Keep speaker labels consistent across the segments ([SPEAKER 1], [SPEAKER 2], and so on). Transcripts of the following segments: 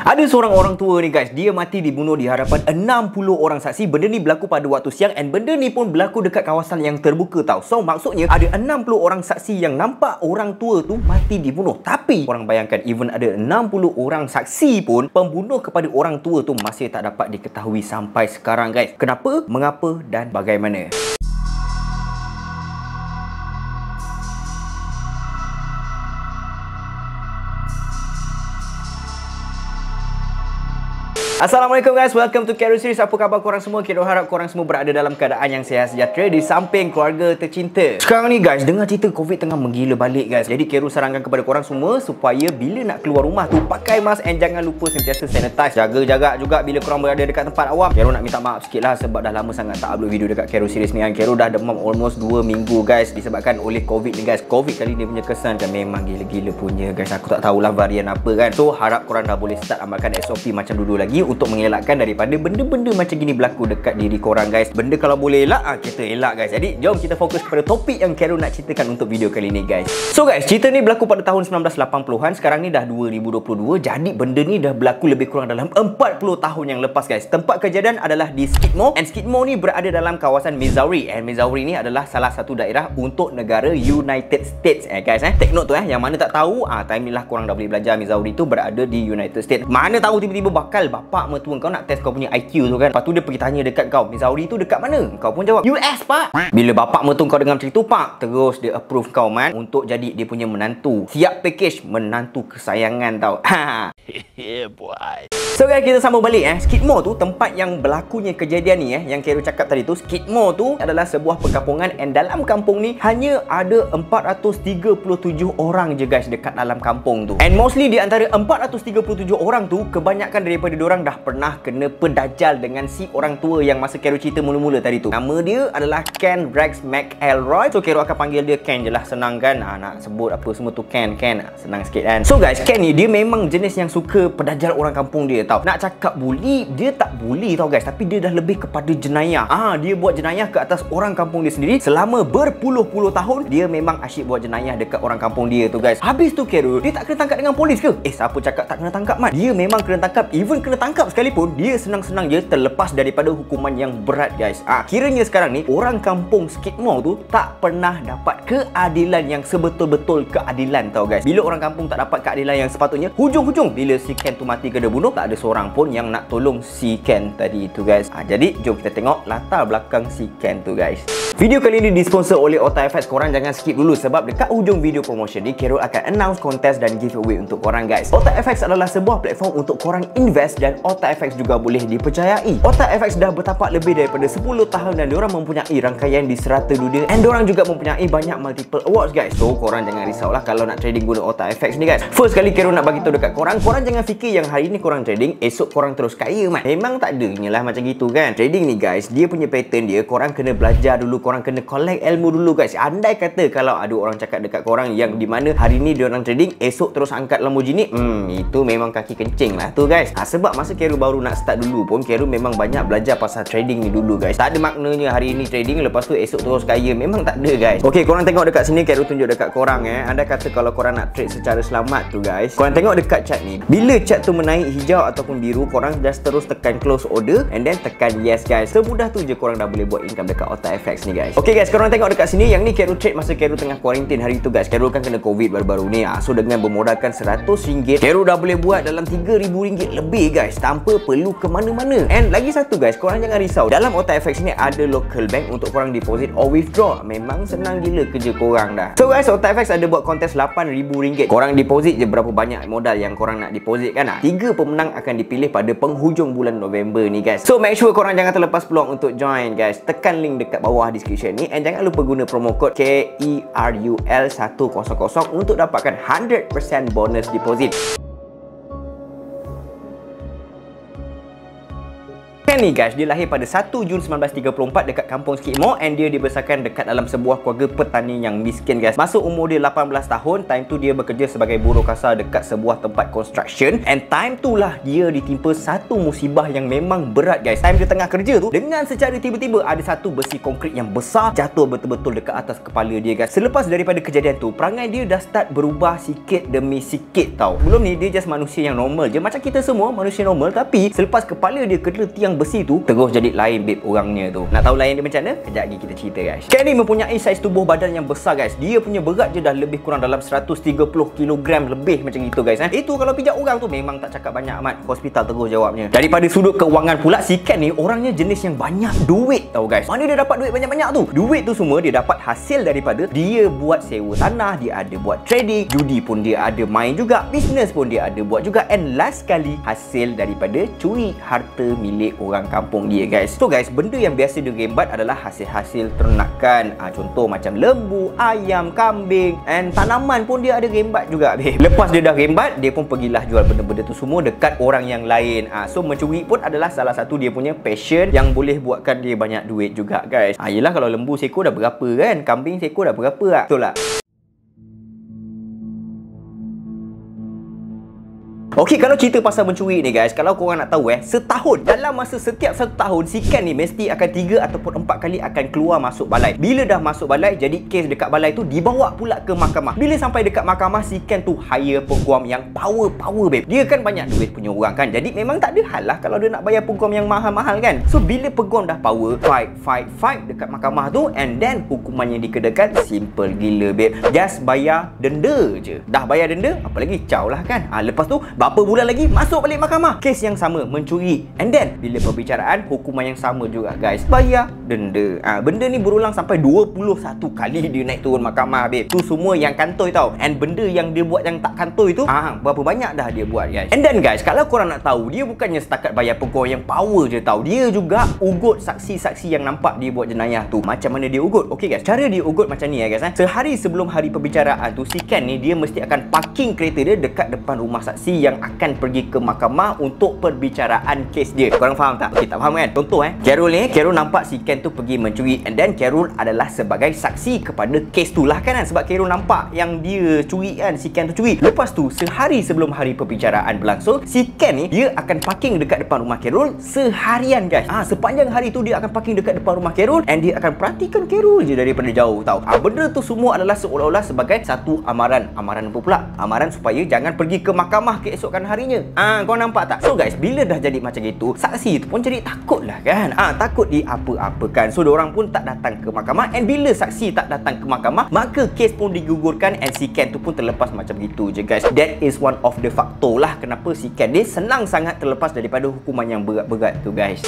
[SPEAKER 1] Ada seorang orang tua ni guys, dia mati dibunuh di hadapan 60 orang saksi. Benda ni berlaku pada waktu siang and benda ni pun berlaku dekat kawasan yang terbuka tau. So maksudnya ada 60 orang saksi yang nampak orang tua tu mati dibunuh. Tapi korang bayangkan, even ada 60 orang saksi pun, pembunuh kepada orang tua tu masih tak dapat diketahui sampai sekarang guys. Kenapa, mengapa dan bagaimana? Assalamualaikum guys, welcome to Kero Series. Apa khabar korang semua? Kero harap korang semua berada dalam keadaan yang sihat sejahtera di samping keluarga tercinta. Sekarang ni guys, dengar cerita COVID tengah menggila balik guys. Jadi Kero sarankan kepada korang semua supaya bila nak keluar rumah tu pakai mask and jangan lupa sentiasa sanitize. Jaga jarak juga bila korang berada dekat tempat awam. Kero nak minta maaf sikit lah sebab dah lama sangat tak upload video dekat Kero Series ni. Kero dah demam almost 2 minggu guys, disebabkan oleh COVID ni guys. COVID kali ni punya kesan kan memang gila-gila punya guys. Aku tak tahulah varian apa kan. So harap korang dah boleh start amalkan SOP macam dulu lagi untuk mengelakkan daripada benda-benda macam gini berlaku dekat diri korang guys. Benda kalau boleh elak, kita elak guys. Jadi jom kita fokus kepada topik yang Kero nak ceritakan untuk video kali ni guys. So guys, cerita ni berlaku pada tahun 1980-an. Sekarang ni dah 2022. Jadi benda ni dah berlaku lebih kurang dalam 40 tahun yang lepas guys. Tempat kejadian adalah di Skidmore, and Skidmore ni berada dalam kawasan Missouri. And Missouri ni adalah salah satu daerah untuk negara United States guys. Take note tu yang mana tak tahu, time ni lah korang dah boleh belajar Missouri tu berada di United States. Mana tahu tiba-tiba bakal bapak mertua kau nak test kau punya IQ tu kan. Lepas tu dia pergi tanya dekat kau, Missouri tu dekat mana? Kau pun jawab US pak. Bila bapak mertua kau dengar macam tu pak, terus dia approve kau man untuk jadi dia punya menantu. Siap package menantu kesayangan tau. Yeah boy. So guys, kita sambung balik Skidmore tu tempat yang berlakunya kejadian ni yang Kero cakap tadi tu. Skidmore tu adalah sebuah perkampungan, and dalam kampung ni hanya ada 437 orang je guys dekat dalam kampung tu. And mostly di antara 437 orang tu, kebanyakan daripada diorang dah pernah kena pedajal dengan si orang tua yang masa Kero cerita mula-mula tadi tu. Nama dia adalah Ken Rex McElroy. So Kero akan panggil dia Ken je lah, senang kan. Nak sebut apa semua tu Ken, senang sikit kan. So guys, Ken ni dia memang jenis yang suka pedajal orang kampung dia tau. Nak cakap bully, dia tak bully tau guys, tapi dia dah lebih kepada jenayah. Dia buat jenayah ke atas orang kampung dia sendiri selama berpuluh-puluh tahun. Dia memang asyik buat jenayah dekat orang kampung dia tu guys. Habis tu Kero, dia tak kena tangkap dengan polis ke? Siapa cakap tak kena tangkap man? Dia memang kena tangkap. Even kena tangkap sekalipun, dia senang-senang je terlepas daripada hukuman yang berat guys. Kiranya sekarang ni orang kampung Skidmore tu tak pernah dapat keadilan yang sebetul-betul keadilan tau guys. Bila orang kampung tak dapat keadilan yang sepatutnya, hujung-hujung bila si Ken tu mati kena bunuh, tak ada seorang pun yang nak tolong si Ken tadi tu guys. Jadi jom kita tengok latar belakang si Ken tu guys. Video kali ini disponsor oleh OtaFX. Korang jangan skip dulu sebab dekat hujung video promotion ni Kero akan announce kontes dan giveaway untuk korang guys. OtaFX adalah sebuah platform untuk korang invest dan OtaFX juga boleh dipercayai. OtaFX dah bertapak lebih daripada 10 tahun dan diorang mempunyai rangkaian di serata dunia, and diorang juga mempunyai banyak multiple awards guys. So korang jangan risaulah kalau nak trading guna OtaFX ni guys. First kali Kero nak bagi tahu dekat korang, korang jangan fikir yang hari ni korang trading, esok korang terus kaya man. Memang tak adanya lah macam gitu kan. Trading ni guys, dia punya pattern dia, korang kena belajar dulu, korang kena collect ilmu dulu guys. Andai kata kalau ada orang cakap dekat korang yang di mana hari ni diorang trading, esok terus angkat Lamborghini, itu memang kaki kencing lah tu guys. Sebab masa Kero baru nak start dulu pun, Kero memang banyak belajar pasal trading ni dulu guys. Tak ada maknanya hari ni trading lepas tu esok terus kaya, memang tak ada guys. Okay, korang tengok dekat sini, Kero tunjuk dekat korang Andai kata kalau korang nak trade secara selamat tu guys, korang tengok dekat chart ni. Bila chart tu menaik hijau ataupun biru, korang just terus tekan close order and then tekan yes guys. Semudah tu je korang dah boleh buat income dekat OtaFX ni guys. Okay guys, korang tengok dekat sini, yang ni Kero trade masa Kero tengah quarantine hari tu guys. Kero kan kena COVID baru-baru ni. So dengan bermodalkan RM100, Kero dah boleh buat dalam RM3,000 lebih guys, tanpa perlu ke mana-mana. And lagi satu guys, korang jangan risau, dalam OtaFX ni ada local bank untuk korang deposit or withdraw. Memang senang gila kerja korang dah. So guys, OtaFX ada buat kontes RM8,000. Korang deposit je berapa banyak modal yang korang nak deposit kan. 3 pemenang akan dipilih pada penghujung bulan November ni guys. So make sure korang jangan terlepas peluang untuk join guys. Tekan link dekat bawah description ni, and jangan lupa guna promo code KERUL100 untuk dapatkan 100% bonus deposit. Ken ni guys, dia lahir pada 1 Jun 1934 dekat kampung Skidmore, and dia dibesarkan dekat dalam sebuah keluarga petani yang miskin guys. Masa umur dia 18 tahun, time tu dia bekerja sebagai buruh kasar dekat sebuah tempat construction, and time tu lah dia ditimpa satu musibah yang memang berat guys. Time dia tengah kerja tu, dengan secara tiba-tiba ada satu besi konkrit yang besar jatuh betul-betul dekat atas kepala dia guys. Selepas daripada kejadian tu, perangai dia dah start berubah sikit demi sikit tau. Belum ni dia just manusia yang normal je, macam kita semua manusia normal, tapi selepas kepala dia kena tiang besi tu, terus jadi lain babe orangnya tu. Nak tahu lain dia macam mana? Kejap lagi kita cerita guys. Ken ni mempunyai saiz tubuh badan yang besar guys. Dia punya berat je dah lebih kurang dalam 130 kg lebih macam itu guys. Itu kalau pijak orang tu memang tak cakap banyak amat. Hospital terus jawabnya. Daripada sudut keuangan pula, si Ken ni orangnya jenis yang banyak duit tau guys. Mana dia dapat duit banyak-banyak tu? Duit tu semua dia dapat hasil daripada dia buat sewa tanah, dia ada buat trading, judi pun dia ada main juga, bisnes pun dia ada buat juga, and last kali hasil daripada curi harta milik orang kampung dia guys. So guys, benda yang biasa dia rembat adalah hasil-hasil ternakan. Contoh macam lembu, ayam, kambing, and tanaman pun dia ada rembat juga babe. Lepas dia dah rembat, dia pun pergilah jual benda-benda tu semua dekat orang yang lain. So mencuri pun adalah salah satu dia punya passion yang boleh buatkan dia banyak duit juga guys. Yelah, kalau lembu seekor dah berapa kan, kambing seekor dah berapa lah, betul tak? Okey, kalau cerita pasal mencuri ni guys, kalau korang nak tahu setahun, dalam masa setiap 1 tahun, si Ken ni mesti akan 3 ataupun 4 kali akan keluar masuk balai. Bila dah masuk balai, jadi kes dekat balai tu dibawa pula ke mahkamah. Bila sampai dekat mahkamah, si Ken tu hire peguam yang power babe. Dia kan banyak duit punya orang kan, jadi memang tak ada hal lah kalau dia nak bayar peguam yang mahal-mahal kan. So bila peguam dah power, fight dekat mahkamah tu, and then hukuman yang dikenakan simple gila babe. Just bayar denda je. Dah bayar denda, apa lagi? Caw lah kan. Lepas tu berapa bulan lagi masuk balik mahkamah, kes yang sama, mencuri, and then bila perbicaraan, hukuman yang sama juga guys, bayar denda. Benda ni berulang sampai 21 kali dia naik turun mahkamah babe. Tu semua yang kantoi tau, and benda yang dia buat yang tak kantoi tu, berapa banyak dah dia buat guys. And then guys, kalau korang nak tahu, dia bukannya setakat bayar peguam yang power je tau, dia juga ugut saksi-saksi yang nampak dia buat jenayah tu. Macam mana dia ugut? Okey guys, cara dia ugut macam ni guys. Sehari sebelum hari perbicaraan tu, si Ken ni dia mesti akan parking kereta dia dekat depan rumah saksi yang akan pergi ke mahkamah untuk perbicaraan kes dia. Korang faham tak? Okay, tak faham kan? Contoh Carol nampak si Ken tu pergi mencuri, and then Carol adalah sebagai saksi kepada kes tu lah kan, sebab Carol nampak yang dia curi kan, si Ken tu curi. Lepas tu sehari sebelum hari perbicaraan berlangsung, si Ken ni dia akan parking dekat depan rumah Carol seharian guys. Sepanjang hari tu dia akan parking dekat depan rumah Carol, and dia akan perhatikan Carol je daripada jauh tau. Benda tu semua adalah seolah-olah sebagai satu amaran. Amaran apa pula? Amaran supaya jangan pergi ke mahkamah keesokan harinya. Kau nampak tak? So guys, bila dah jadi macam itu, saksi tu pun jadi takut lah kan. Takut diapa-apakan. So diorang pun tak datang ke mahkamah, and bila saksi tak datang ke mahkamah, maka kes pun digugurkan, and si Ken tu pun terlepas macam gitu je guys. That is one of the faktor lah kenapa si Ken ni senang sangat terlepas daripada hukuman yang berat-berat tu guys.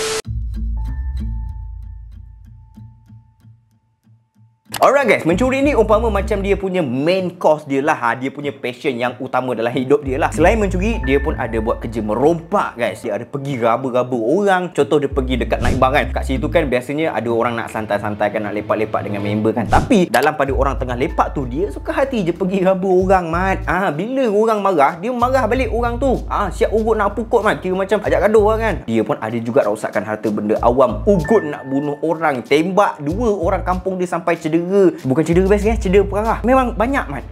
[SPEAKER 1] Alright guys, mencuri ni umpama macam dia punya main course dia lah. Dia punya passion yang utama dalam hidup dia lah. Selain mencuri, dia pun ada buat kerja merompak guys. Dia ada pergi raba-raba orang. Contoh dia pergi dekat night bar kan. Kat situ kan biasanya ada orang nak santai-santai kan, nak lepak-lepak dengan member kan. Tapi dalam pada orang tengah lepak tu, dia suka hati je pergi raba orang mat. Bila orang marah, dia marah balik orang tu. Siap ugut nak pukul mat. Kira macam ajak gaduh lah kan. Dia pun ada juga rosakkan harta benda awam. Ugut nak bunuh orang. Tembak 2 orang kampung dia sampai cedera. Bukan cedera best guys, cedera parah. Memang banyak mat.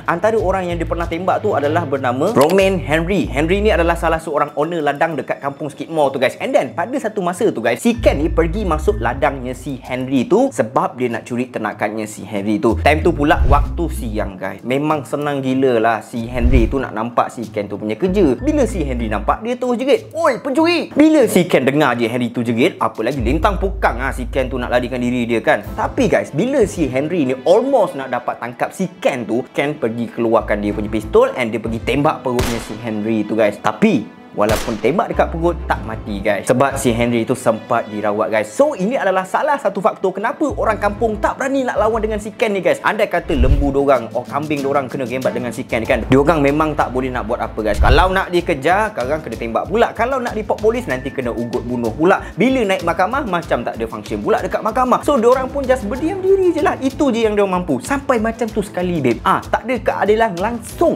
[SPEAKER 1] Antara orang yang dia pernah tembak tu adalah bernama Romain Henry. Henry ni adalah salah seorang owner ladang dekat kampung Skidmore tu guys. And then pada satu masa tu guys, si Ken ni pergi masuk ladangnya si Henry tu sebab dia nak curi ternakannya si Henry tu. Time tu pula waktu siang guys. Memang senang gila lah si Henry tu nak nampak si Ken tu punya kerja. Bila si Henry nampak, dia terus jerit, "Oi, pencuri!" Bila si Ken dengar je Henry tu jerit, apa lagi lintang pukang si Ken tu nak larikan diri dia kan. Tapi guys, bila si Henry ni almost nak dapat tangkap si Ken tu, Ken pergi keluarkan dia punya pistol, and dia pergi tembak perutnya si Henry tu guys. Tapi walaupun tembak dekat perut, tak mati guys, sebab si Henry tu sempat dirawat guys. So ini adalah salah satu faktor kenapa orang kampung tak berani nak lawan dengan si Ken ni guys. Andai kata lembu dorang, kambing dorang kena gembat dengan si Ken kan, diorang memang tak boleh nak buat apa guys. Kalau nak dikejar, sekarang kena tembak pula. Kalau nak report polis, nanti kena ugut bunuh pula. Bila naik mahkamah, macam tak ada function pula dekat mahkamah. So diorang pun just berdiam diri je lah. Itu je yang diorang mampu. Sampai macam tu sekali babe. Tak ada keadilan langsung.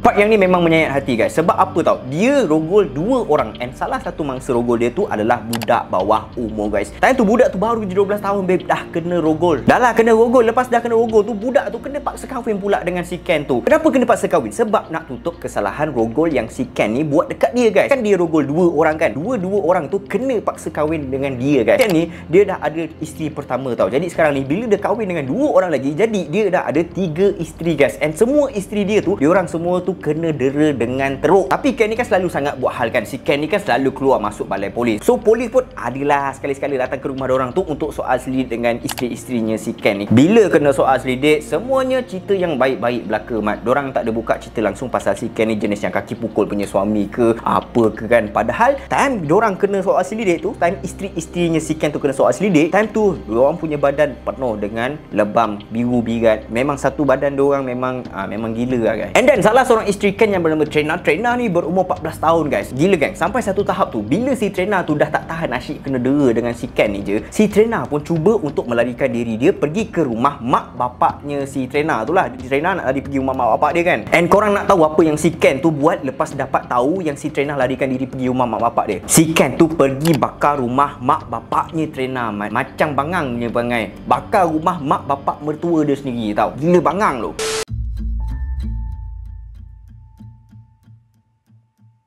[SPEAKER 1] Part yang ni memang menyayat hati guys. Sebab apa tau? Dia rogol 2 orang, and salah satu mangsa rogol dia tu adalah budak bawah umur guys. Time tu budak tu baru je 12 tahun babe, dah kena rogol. Dah lah kena rogol. Lepas dah kena rogol tu, budak tu kena paksa kahwin pula dengan si Ken tu. Kenapa kena paksa kahwin? Sebab nak tutup kesalahan rogol yang si Ken ni buat dekat dia guys. Kan dia rogol 2 orang kan. Dua orang tu kena paksa kahwin dengan dia guys. Ken ni dia dah ada isteri pertama tau. Jadi sekarang ni bila dia kahwin dengan 2 orang lagi, jadi dia dah ada 3 isteri guys. And semua isteri dia tu, diorang semua tu kena dera dengan teruk. Tapi Ken ni kan selalu sangat buat hal kan. Si Ken ni kan selalu keluar masuk balai polis. So polis pun adalah sekali-sekali datang ke rumah diorang tu untuk soal selidik dengan isteri-isterinya si Ken ni. Bila kena soal selidik, semuanya cerita yang baik-baik belaka mat. Diorang tak ada buka cerita langsung pasal si Ken ni jenis yang kaki pukul punya suami ke apa ke kan. Padahal time diorang kena soal selidik tu, time isteri-isterinya si Ken tu kena soal selidik, time tu diorang punya badan penuh dengan lebam biru birat. Memang satu badan diorang memang gila lah guys. And then salah seorang isteri Ken yang bernama Trena ni berumur 14 tahun guys. Gila kan? Sampai satu tahap tu, bila si Trena tu dah tak tahan asyik kena dera dengan si Ken ni je, si Trena pun cuba untuk melarikan diri dia pergi ke rumah mak bapaknya si Trena tu lah. Trena nak lari pergi rumah mak bapak dia kan. And korang nak tahu apa yang si Ken tu buat lepas dapat tahu yang si Trena larikan diri pergi rumah mak bapak dia? Si Ken tu pergi bakar rumah mak bapaknya Trena man. Macam bangang punya perangai. Bakar rumah mak bapak mertua dia sendiri tau. Gila bangang loh.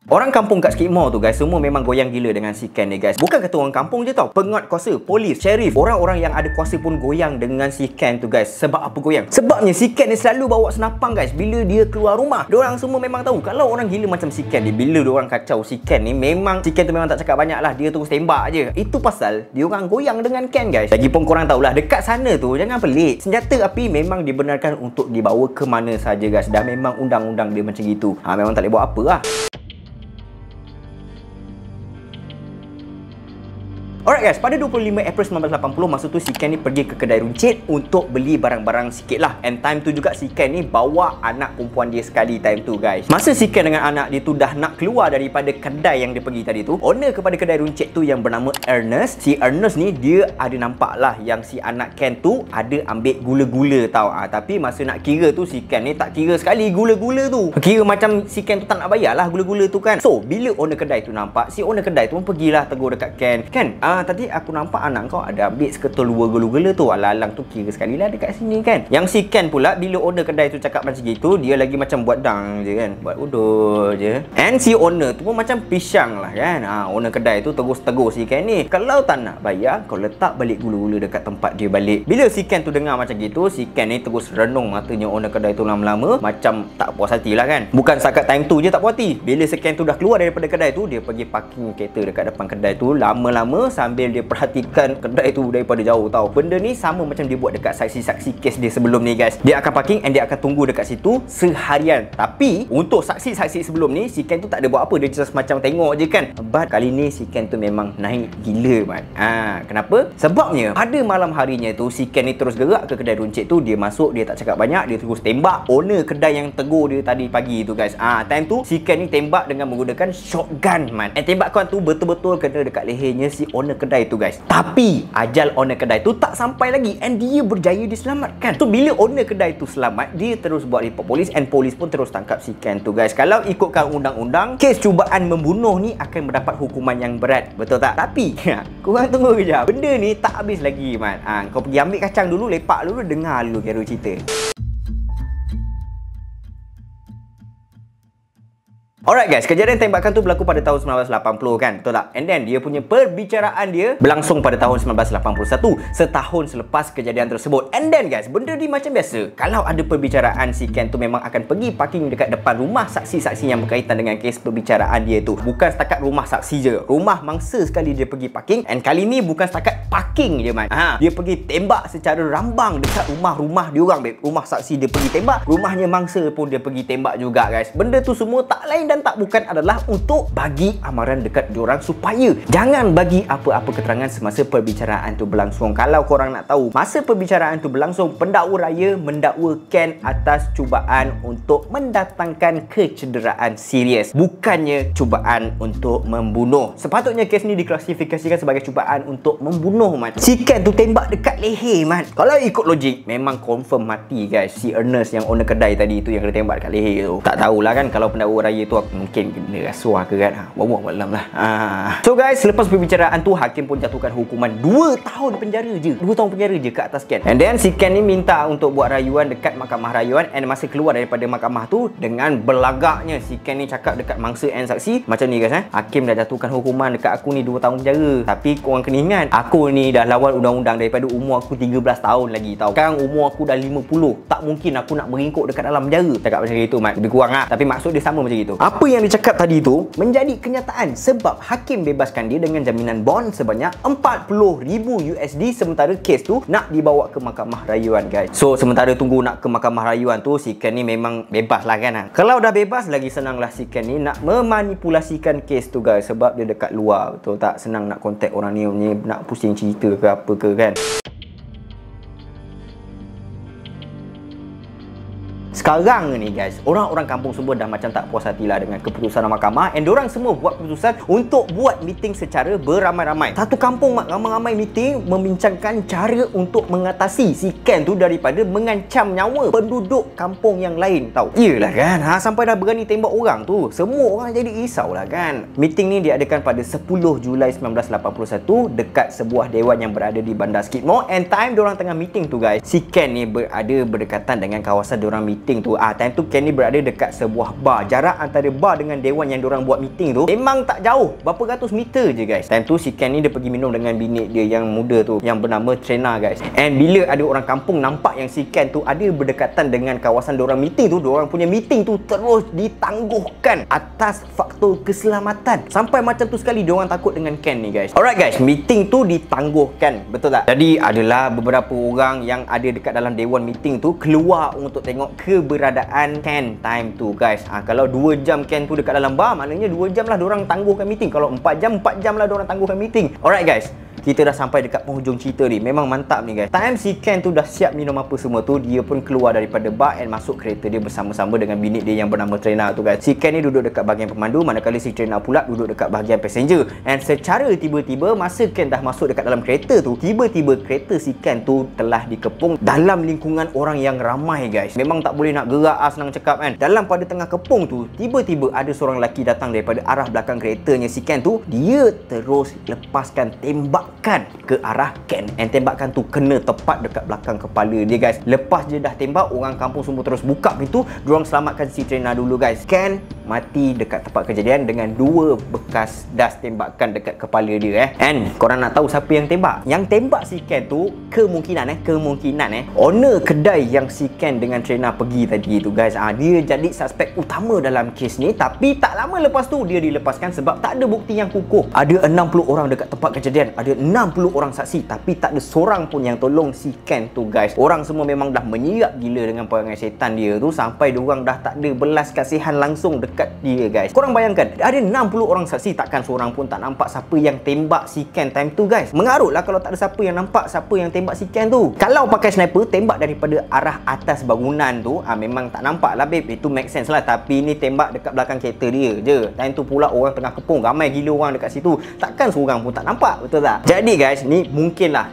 [SPEAKER 1] Orang kampung kat Skidmore tu guys, semua memang goyang gila dengan si Ken ni guys. Bukan kata orang kampung je tau, penguat kuasa, polis, sheriff, orang-orang yang ada kuasa pun goyang dengan si Ken tu guys. Sebab apa goyang? Sebabnya si Ken ni selalu bawa senapang guys bila dia keluar rumah. Diorang semua memang tahu kalau orang gila macam si Ken ni, bila diorang kacau si Ken ni, memang si Ken tu memang tak cakap banyak lah, dia terus tembak je. Itu pasal diorang goyang dengan Ken guys. Lagipun korang tahulah, dekat sana tu jangan pelik, senjata api memang dibenarkan untuk dibawa ke mana saja guys. Dah memang undang-undang dia macam gitu. Memang tak boleh buat apa lah. Alright guys, pada 25 April 1980, masa tu si Ken ni pergi ke kedai runcit untuk beli barang-barang sikit lah. And time tu juga si Ken ni bawa anak perempuan dia sekali time tu guys. Masa si Ken dengan anak dia tu dah nak keluar daripada kedai yang dia pergi tadi tu, owner kepada kedai runcit tu yang bernama Ernest, si Ernest ni dia ada nampak lah yang si anak Ken tu ada ambil gula-gula tau. Tapi masa nak kira tu, si Ken ni tak kira sekali gula-gula tu. Kira macam si Ken tu tak nak bayar lah gula-gula tu kan. So bila owner kedai tu nampak, si owner kedai tu pun pergilah tegur dekat Ken. Ken, tadi aku nampak anak kau ada ambil seketul gula-gula tu. Alang-alang tu kira sekali lah dekat sini kan. Yang si Ken pula, bila owner kedai tu cakap macam gitu, dia lagi macam buat dang je kan, buat udur je. And si owner tu pun macam pisang lah kan. Owner kedai tu terus tegur si Ken ni, kalau tak nak bayar, kau letak balik gula-gula dekat tempat dia balik. Bila si Ken tu dengar macam gitu, si Ken ni terus renung matanya owner kedai tu lama-lama, macam tak puas hati lah kan. Bukan setakat time tu je tak puas hati, bila si Ken tu dah keluar daripada kedai tu, dia pergi parking kereta dekat depan kedai tu lama-lama sambil dia perhatikan kedai tu daripada jauh tau. Benda ni sama macam dia buat dekat saksi-saksi kes dia sebelum ni guys. Dia akan parking and dia akan tunggu dekat situ seharian. Tapi untuk saksi-saksi sebelum ni, si Ken tu tak ada buat apa, dia just macam tengok je kan. But kali ni si Ken tu memang naik gila man. Kenapa? Sebabnya pada malam harinya tu, si Ken ni terus gerak ke kedai runcit tu. Dia masuk, dia tak cakap banyak, dia terus tembak owner kedai yang tegur dia tadi pagi tu guys. Time tu si Ken ni tembak dengan menggunakan shotgun man. And tembakan tu betul-betul kena dekat lehernya si owner kedai tu guys. Tapi ajal owner kedai tu tak sampai lagi and dia berjaya diselamatkan. So bila owner kedai tu selamat, dia terus buat report polis and polis pun terus tangkap si Ken tu guys. Kalau ikutkan undang-undang, kes cubaan membunuh ni akan mendapat hukuman yang berat, betul tak? Tapi korang tunggu kejap, benda ni tak habis lagi man. Kau pergi ambil kacang dulu, lepak dulu, dengar dulu Kero cerita. Alright guys, kejadian tembakan tu berlaku pada tahun 1980 kan, betul tak? And then dia punya perbicaraan dia berlangsung pada tahun 1981, setahun selepas kejadian tersebut. And then guys, benda ni macam biasa, kalau ada perbicaraan, si Ken tu memang akan pergi parking dekat depan rumah saksi-saksi yang berkaitan dengan kes perbicaraan dia tu. Bukan setakat rumah saksi je, rumah mangsa sekali dia pergi parking. And kali ni bukan setakat parking je man, dia pergi tembak secara rambang dekat rumah-rumah diorang babe. Rumah saksi dia pergi tembak, rumahnya mangsa pun dia pergi tembak juga guys. Benda tu semua tak lain dan tak bukan adalah untuk bagi amaran dekat diorang supaya jangan bagi apa-apa keterangan semasa perbicaraan tu berlangsung. Kalau korang nak tahu, masa perbicaraan tu berlangsung, pendakwa raya mendakwa Ken atas cubaan untuk mendatangkan kecederaan serius, bukannya cubaan untuk membunuh. Sepatutnya kes ni diklasifikasikan sebagai cubaan untuk membunuh, man. Si Ken tu tembak dekat leher, man. Kalau ikut logik, memang confirm mati, guys. Si Ernest yang owner kedai tadi tu yang kena tembak dekat leher tu. Tak tahulah kan, kalau pendakwa raya tu mungkin kena rasuah ke kan. Wallah malam lah. So guys, selepas perbicaraan tu, hakim pun jatuhkan hukuman 2 tahun penjara je. 2 tahun penjara je ke atas Ken. And then si Ken ni minta untuk buat rayuan dekat mahkamah rayuan. And masa keluar daripada mahkamah tu, dengan berlagaknya si Ken ni cakap dekat mangsa and saksi macam ni, guys. Hakim dah jatuhkan hukuman dekat aku ni 2 tahun penjara. Tapi korang kena ingat, aku ni dah lawan undang-undang daripada umur aku 13 tahun lagi tau. Sekarang umur aku dah 50. Tak mungkin aku nak meringkuk dekat dalam penjara. Cakap macam itu, Mat. Lebih kurang lah. Tapi maksud dia sama macam itu. Apa yang dicakap tadi tu menjadi kenyataan sebab hakim bebaskan dia dengan jaminan bond sebanyak $40,000 sementara kes tu nak dibawa ke mahkamah rayuan, guys. So sementara tunggu nak ke mahkamah rayuan tu, si Ken ni memang bebas lah kan. Kalau dah bebas, lagi senang lah si Ken ni nak memanipulasikan kes tu, guys. Sebab dia dekat luar, betul tak? Senang nak kontak orang ni nak pusing cerita ke apa ke kan. Sekarang ni, guys, orang-orang kampung semua dah macam tak puas hati lah dengan keputusan mahkamah. And diorang semua buat keputusan untuk buat meeting secara beramai-ramai. Satu kampung ramai-ramai meeting membincangkan cara untuk mengatasi si Ken tu daripada mengancam nyawa penduduk kampung yang lain, tau. Iyalah kan, sampai dah berani tembak orang tu. Semua orang jadi risau lah kan. Meeting ni diadakan pada 10 Julai 1981 dekat sebuah dewan yang berada di Bandar Skidmore. And time diorang tengah meeting tu, guys, si Ken ni berada berdekatan dengan kawasan diorang meeting tu. Time tu Ken ni berada dekat sebuah bar. Jarak antara bar dengan dewan yang diorang buat meeting tu memang tak jauh, berapa ratus meter je, guys. Time tu si Ken ni dia pergi minum dengan bini dia yang muda tu, yang bernama Trina, guys. And bila ada orang kampung nampak yang si Ken tu ada berdekatan dengan kawasan diorang meeting tu, diorang punya meeting tu terus ditangguhkan atas faktor keselamatan. Sampai macam tu sekali diorang takut dengan Ken ni, guys. Alright, guys, meeting tu ditangguhkan, betul tak? Jadi adalah beberapa orang yang ada dekat dalam dewan meeting tu keluar untuk tengok keberadaan Ken time tu, guys. Kalau 2 jam Ken tu dekat dalam bar, maknanya 2 jam lah diorang tangguhkan meeting. Kalau 4 jam lah diorang tangguhkan meeting. Alright, guys, kita dah sampai dekat penghujung cerita ni. Memang mantap ni, guys. Time si Ken tu dah siap minum apa semua tu, dia pun keluar daripada bar and masuk kereta dia bersama-sama dengan bini dia yang bernama Trina tu, guys. Si Ken ni duduk dekat bahagian pemandu, manakala si Trina pula duduk dekat bahagian passenger. And secara tiba-tiba, masa Ken dah masuk dekat dalam kereta tu, tiba-tiba kereta si Ken tu telah dikepung dalam lingkungan orang yang ramai, guys. Memang tak boleh nak gerak, senang cakap kan. Dalam pada tengah kepung tu, tiba-tiba ada seorang lelaki datang daripada arah belakang keretanya si Ken tu. Dia terus lepaskan tembakan ke arah Ken. And tembakan tu kena tepat dekat belakang kepala dia, guys. Lepas je dah tembak, orang kampung semua terus buka pintu. Diorang selamatkan si Trina dulu, guys. Ken mati dekat tempat kejadian dengan 2 bekas das tembakan dekat kepala dia. And korang nak tahu siapa yang tembak? Yang tembak si Ken tu kemungkinan owner kedai yang si Ken dengan Trina pergi tadi tu, guys. Dia jadi suspek utama dalam kes ni. Tapi tak lama lepas tu dia dilepaskan sebab tak ada bukti yang kukuh. Ada 60 orang dekat tempat kejadian, ada 60 orang saksi, tapi tak ada seorang pun yang tolong si Ken tu, guys. Orang semua memang dah menyiap gila dengan perangai setan dia tu, sampai diorang dah tak ada belas kasihan langsung dekat dia, guys. Korang bayangkan, ada 60 orang saksi, takkan seorang pun tak nampak siapa yang tembak si Ken time tu, guys. Mengarut lah kalau tak ada siapa yang nampak siapa yang tembak si Ken tu. Kalau pakai sniper, tembak daripada arah atas bangunan tu, memang tak nampak lah, babe. Itu make sense lah. Tapi ni tembak dekat belakang kereta dia je. Time tu pula orang tengah kepung, ramai gila orang dekat situ, takkan seorang pun tak nampak, betul tak? Jadi, guys, ni mungkin lah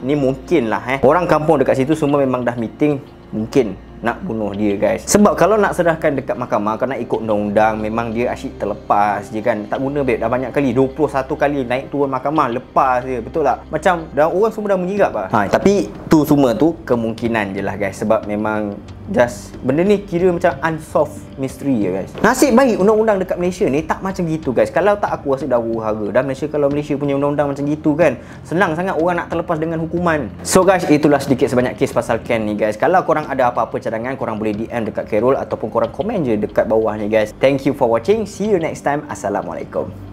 [SPEAKER 1] orang kampung dekat situ semua memang dah meeting, mungkin nak bunuh dia, guys. Sebab kalau nak serahkan dekat mahkamah, kalau nak ikut undang-undang, memang dia asyik terlepas je kan. Tak guna, babe. Dah banyak kali, 21 kali naik turun mahkamah, lepas je, betul tak? Macam dah orang semua dah mengirap lah. Tapi tu semua tu kemungkinan je lah, guys. Sebab memang just benda ni kira macam unsolved mystery je, guys. Nasib baik undang-undang dekat Malaysia ni tak macam gitu, guys. Kalau tak, aku rasa dah huru-hara. Dan Malaysia, kalau Malaysia punya undang-undang macam gitu kan, senang sangat orang nak terlepas dengan hukuman. So, guys, itulah sedikit sebanyak kes pasal Ken ni, guys. Kalau korang ada apa-apa cadangan, korang boleh DM dekat Carol ataupun korang komen je dekat bawah ni, guys. Thank you for watching. See you next time. Assalamualaikum.